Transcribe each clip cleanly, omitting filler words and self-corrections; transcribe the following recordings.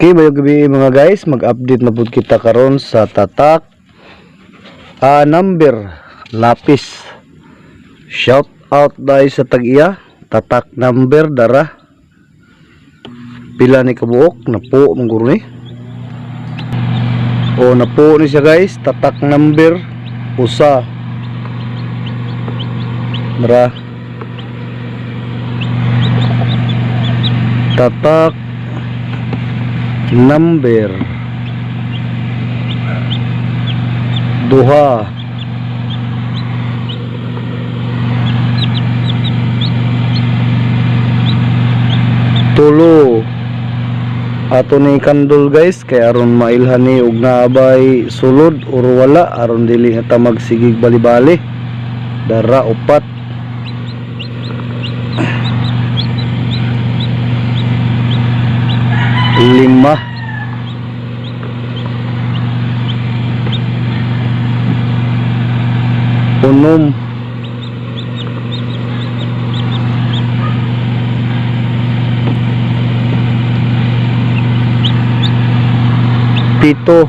Okay, bayog gabi mga guys, mag-update na po kita karon sa tatak number lapis. Shout out dahil sa tag-iya, tatak number dara. Pila ni kabuok, napo mangguro ni. O napo ni siya guys, tatak number usa. Dara. Tatak number duha tulo ato ni kandol guys kay aron mailhan ni og naabay sulod or wala aron dili na ta magsigig bali-bali. Dara upat lima unom pito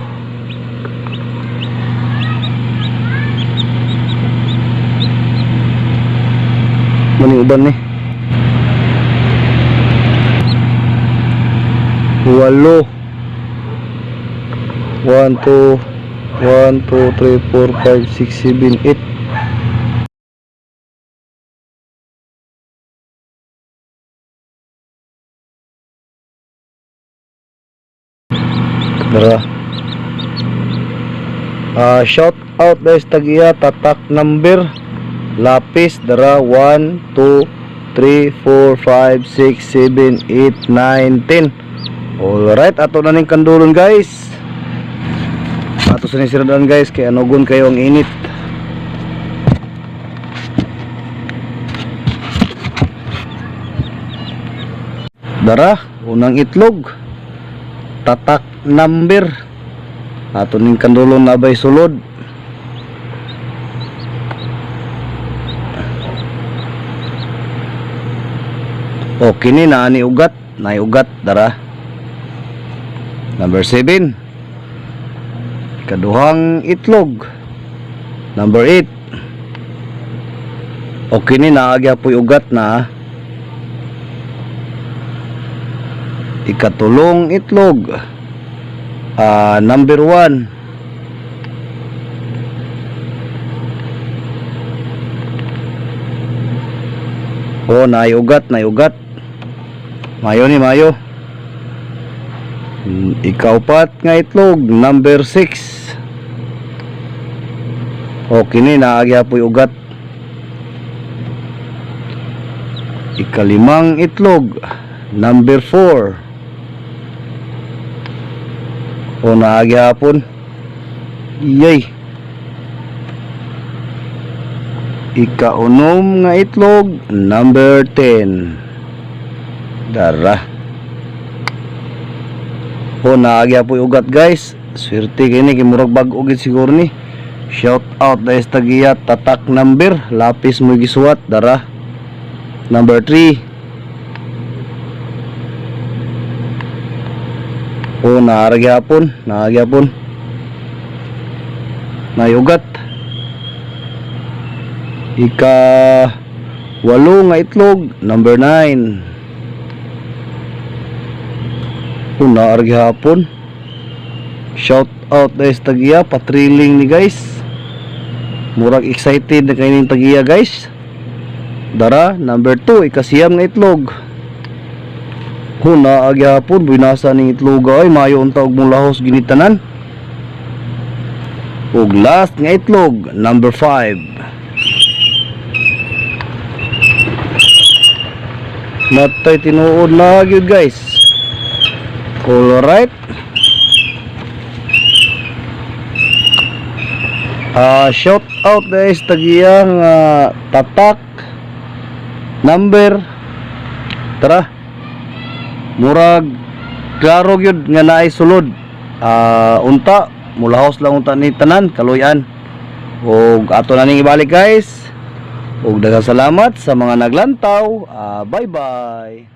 mani uban ni walo 1 2 3 4 5 6 7 8 dara. Shout out guys tagiya tatak number lapis dara 1 2 3 4 5 6 7 8 9 10. Alright, ato na ning kandulon guys. Ato sa nisiradan guys kay anugon kayo ang init. Dara, unang itlog. Tatak number. Ato ning kandulon na bay sulod. Okay ni naani ugat, naay ugat dara. Number 7 kaduhang itlog. Number 8 okay ni naagya po'y ugat na. Ikatulong itlog number 1 oh naay ugat mayo ni mayo. Ikaupat nga itlog number 6 okay ni naagya po'y ugat. Ikalimang itlog number 4 o naagya hapon iyay. Ikaunom nga itlog number 10 dara. O naagya po ugat guys. Swerte kini kimurag bag-o gid siguro ni. Shout out dahil sa tagiya tatak number lapis mo gisuwat dara. Number 3 o naagya pon nayugat. Ika 8 nga itlog number 9 una argi hapon. Shout out dahil sa tagiya patriling ni guys. Murag excited na kayo ng tagiya guys. Dara number 2 ikasiyam nga itlog. Una argi hapon binasa ning itlog ay mayo unta og mong lahos ginitanan. Ug last nga itlog number 5 natay tinuod na gyud guys. Alright. Shout out guys tagiyang tatak number tara. Murag klaro gyud nga naay sulod. Unta mulahos lang unta ni tanan kaluyan. Og ato na ning ibalik guys. Og daghang salamat sa mga naglantaw. Bye bye.